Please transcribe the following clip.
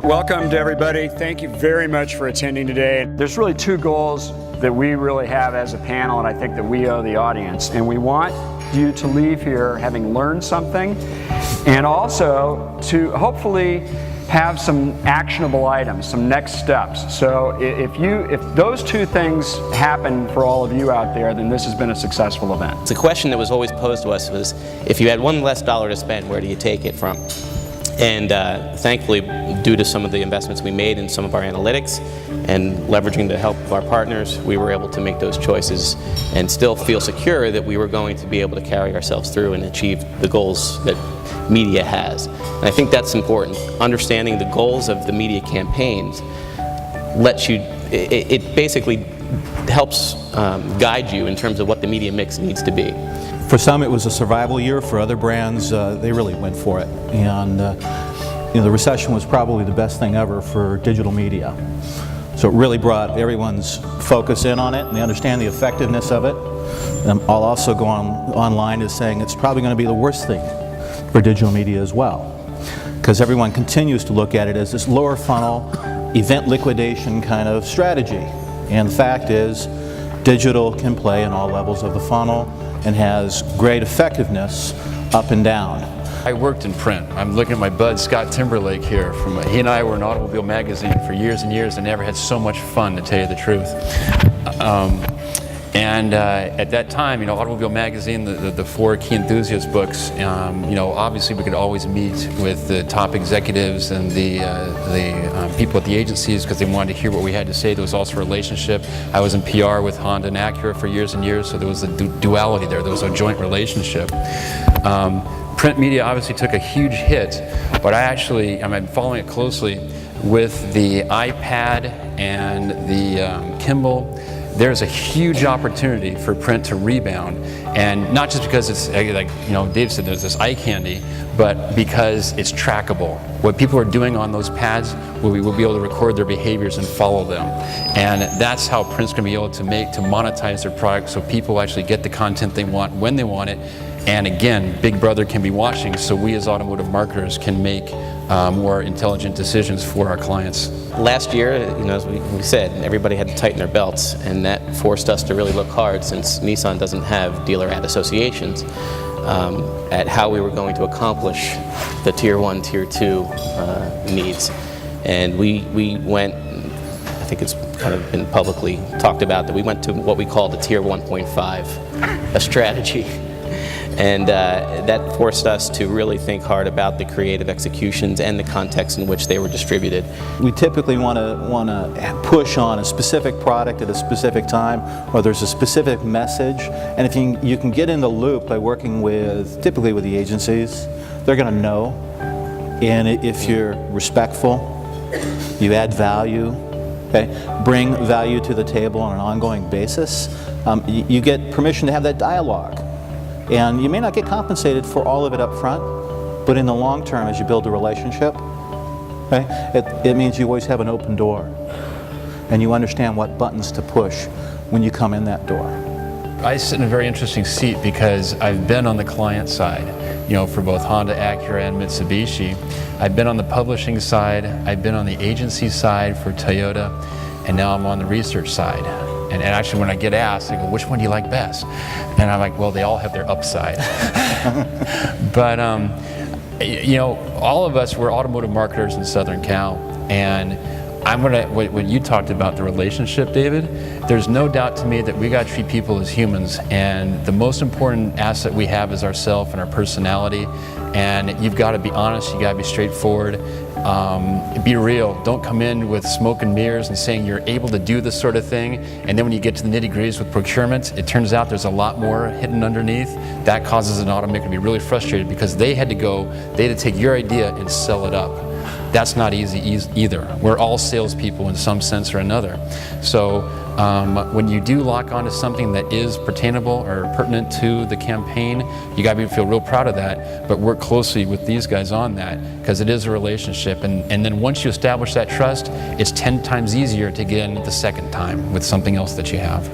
Welcome to everybody. Thank you very much for attending today. There's really two goals that we really have as a panel, and I think that we owe the audience. And we want you to leave here having learned something, and also to hopefully have some actionable items, some next steps. So if those two things happen for all of you out there, then this has been a successful event. The question that was always posed to us was, if you had $1 less to spend, where do you take it from? And thankfully, due to some of the investments we made in some of our analytics and leveraging the help of our partners, we were able to make those choices and still feel secure that we were going to be able to carry ourselves through and achieve the goals that media has. And I think that's important. Understanding the goals of the media campaigns lets you, it basically helps guide you in terms of what the media mix needs to be. For some, it was a survival year. For other brands, they really went for it. And the recession was probably the best thing ever for digital media. So it really brought everyone's focus in on it, and they understand the effectiveness of it. And I'll also go online as saying it's probably going to be the worst thing for digital media as well, because everyone continues to look at it as this lower funnel, event liquidation kind of strategy. And the fact is, digital can play in all levels of the funnel and has great effectiveness up and down. I worked in print. I'm looking at my bud Scott Timberlake here. He and I were in Automobile Magazine for years and years and never had so much fun, to tell you the truth. At that time, Automobile Magazine, the four key enthusiast books, obviously we could always meet with the top executives and the people at the agencies because they wanted to hear what we had to say. There was also a relationship. I was in PR with Honda and Acura for years and years, so there was a duality there. There was a joint relationship. Print media obviously took a huge hit, but I'm following it closely with the iPad and the Kindle. There's a huge opportunity for print to rebound, and not just because it's like Dave said, there's this eye candy, but because it's trackable. What people are doing on those pads, we will be able to record their behaviors and follow them, and that's how print's going to be able to monetize their product, so people actually get the content they want when they want it. And again, Big Brother can be watching, so we as automotive marketers can make more intelligent decisions for our clients. Last year, as we said, everybody had to tighten their belts, and that forced us to really look hard, since Nissan doesn't have dealer ad associations, at how we were going to accomplish the Tier 1, Tier 2 needs. And we went, I think it's kind of been publicly talked about, that we went to what we call the Tier 1.5, a strategy. And that forced us to really think hard about the creative executions and the context in which they were distributed. We typically want to push on a specific product at a specific time, or there's a specific message. And if you can get in the loop by working typically with the agencies, they're going to know. And if you're respectful, you add value, okay, bring value to the table on an ongoing basis, you get permission to have that dialogue. And you may not get compensated for all of it up front, but in the long term, as you build a relationship, okay, it means you always have an open door, and you understand what buttons to push when you come in that door. I sit in a very interesting seat because I've been on the client side, for both Honda, Acura, and Mitsubishi. I've been on the publishing side, I've been on the agency side for Toyota, and now I'm on the research side. And actually, when I get asked, I go, which one do you like best? And I'm like, well, they all have their upside. But, all of us, we're automotive marketers in Southern Cal. And when you talked about the relationship, David, there's no doubt to me that we got to treat people as humans. And the most important asset we have is ourselves and our personality. And you've got to be honest, you got to be straightforward. Be real. Don't come in with smoke and mirrors and saying you're able to do this sort of thing, and then when you get to the nitty-gritties with procurement, it turns out there's a lot more hidden underneath. That causes an automaker to be really frustrated because they had to take your idea and sell it up. That's not easy either. We're all salespeople in some sense or another. So when you do lock onto something that is pertainable or pertinent to the campaign, you got to feel real proud of that, but work closely with these guys on that, because it is a relationship. And then once you establish that trust, it's 10 times easier to get in the second time with something else that you have.